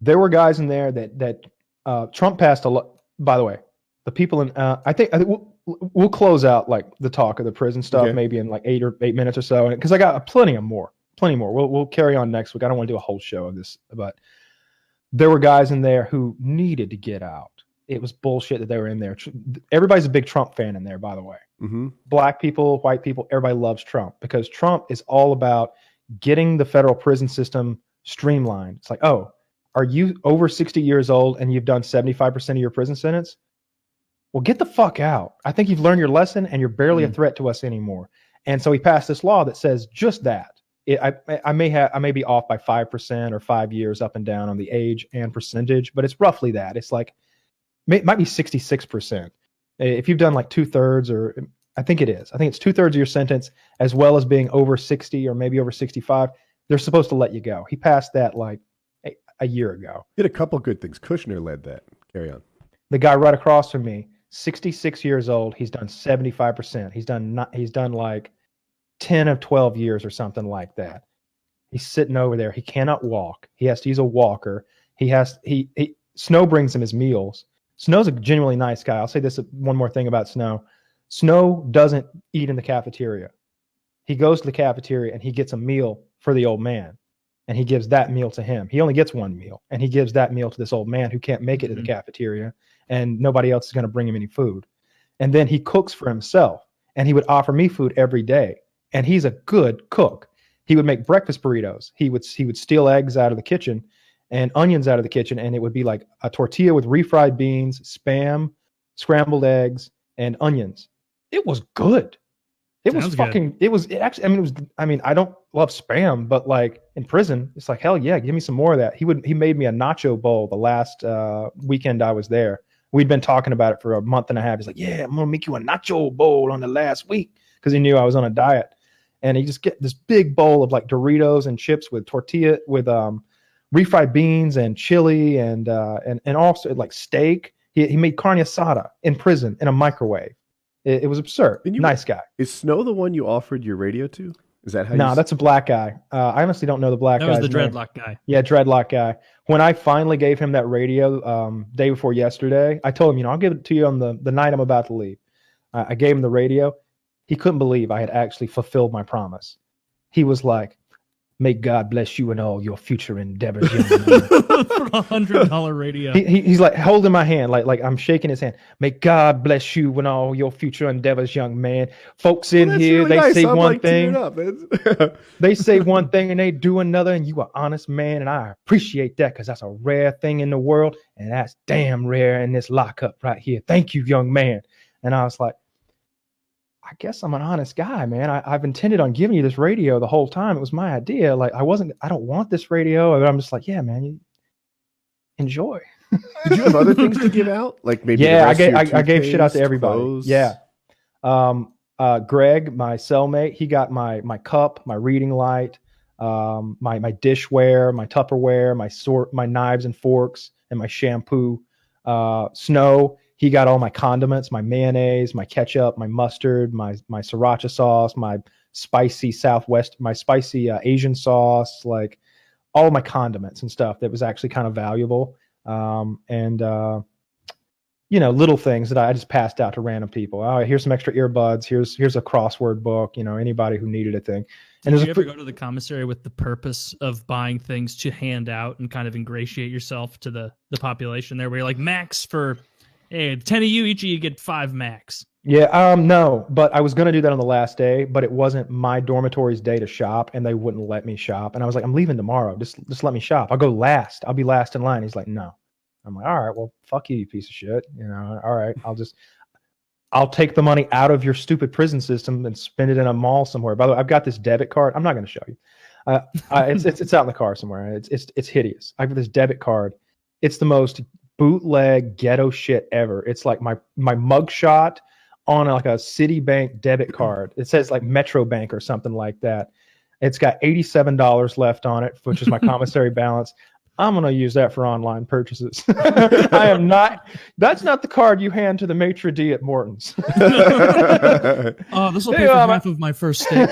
There were guys in there that Trump passed a lot. By the way, the people in I think we'll close out like the talk of the prison stuff maybe in like 8 minutes or so, because I got plenty more. We'll carry on next week. I don't want to do a whole show of this, but there were guys in there who needed to get out. It was bullshit that they were in there. Everybody's a big Trump fan in there, by the way. Mm-hmm. Black people, white people, everybody loves Trump because Trump is all about getting the federal prison system streamlined. It's like, oh, are you over 60 years old and you've done 75% of your prison sentence? Well, get the fuck out. I think you've learned your lesson and you're barely a threat to us anymore. And so he passed this law that says just that. I may be off by 5% or 5 years up and down on the age and percentage, but it's roughly that. It's like, it might be 66%. If you've done like 2/3, or I think it is. I think it's 2/3 of your sentence, as well as being over 60 or maybe over 65, they're supposed to let you go. He passed that like a year ago. Did a couple good things. Kushner led that. Carry on. The guy right across from me, 66 years old. He's done 75%. He's done like 10 of 12 years or something like that. He's sitting over there. He cannot walk. He has to use a walker. Snow brings him his meals. Snow's a genuinely nice guy. I'll say this one more thing about Snow. Snow doesn't eat in the cafeteria. He goes to the cafeteria and he gets a meal for the old man. And he gives that meal to him. He only gets one meal. And he gives that meal to this old man who can't make it to the cafeteria. And nobody else is going to bring him any food. And then he cooks for himself. And he would offer me food every day. And he's a good cook. He would make breakfast burritos. He would steal eggs out of the kitchen and onions out of the kitchen, and it would be like a tortilla with refried beans, Spam, scrambled eggs, and onions. It was good. It was fucking. It was actually. I mean, it was. I mean, I don't love Spam, but like in prison, it's like hell yeah, give me some more of that. He made me a nacho bowl the last weekend I was there. We'd been talking about it for a month and a half. He's like, yeah, I'm gonna make you a nacho bowl on the last week because he knew I was on a diet, and he just get this big bowl of like Doritos and chips with tortilla with refried beans and chili and also like steak. He made carne asada in prison in a microwave. It was absurd. Nice guy. Is Snow the one you offered your radio to? Is that how? No, that's a black guy. I honestly don't know the black guy. That was the dreadlock guy. Yeah, dreadlock guy. When I finally gave him that radio day before yesterday, I told him, I'll give it to you on the night I'm about to leave. I gave him the radio. He couldn't believe I had actually fulfilled my promise. He was like, may God bless you and all your future endeavors. For $100 radio. He's like holding my hand, like I'm shaking his hand. May God bless you and all your future endeavors, young man. Folks in here, really they say one thing. They say one thing and they do another, and you are honest man, and I appreciate that because that's a rare thing in the world, and that's damn rare in this lockup right here. Thank you, young man. And I was like, I guess I'm an honest guy, man. I've intended on giving you this radio the whole time. It was my idea. Like I don't want this radio. But I'm just like, yeah, man, you enjoy. Did you have other things to give out? Like maybe I gave shit out to everybody. Clothes? Yeah. Greg, my cellmate, he got my cup, my reading light, my dishware, my Tupperware, my knives and forks, and my shampoo. Snow, he got all my condiments, my mayonnaise, my ketchup, my mustard, my sriracha sauce, my spicy Asian sauce, like all my condiments and stuff that was actually kind of valuable. Little things that I just passed out to random people. Oh, here's some extra earbuds. Here's a crossword book. Anybody who needed a thing. And did you ever go to the commissary with the purpose of buying things to hand out and kind of ingratiate yourself to the population there, where you're like, max for 10 of you, each of you get 5 max? Yeah, no, but I was going to do that on the last day, but it wasn't my dormitory's day to shop, and they wouldn't let me shop. And I was like, I'm leaving tomorrow. Just let me shop. I'll go last. I'll be last in line. He's like, no. I'm like, all right, well, fuck you, you piece of shit. All right, I'll take the money out of your stupid prison system and spend it in a mall somewhere. By the way, I've got this debit card. I'm not going to show you. It's out in the car somewhere. It's hideous. I've got this debit card. It's the most bootleg ghetto shit ever. It's like my mugshot on like a Citibank debit card. It says like Metro Bank or something like that. It's got $87 left on it, which is my commissary balance. I'm going to use that for online purchases. I am not. That's not the card you hand to the maitre d' at Morton's. Oh, this will pay for half of my first steak.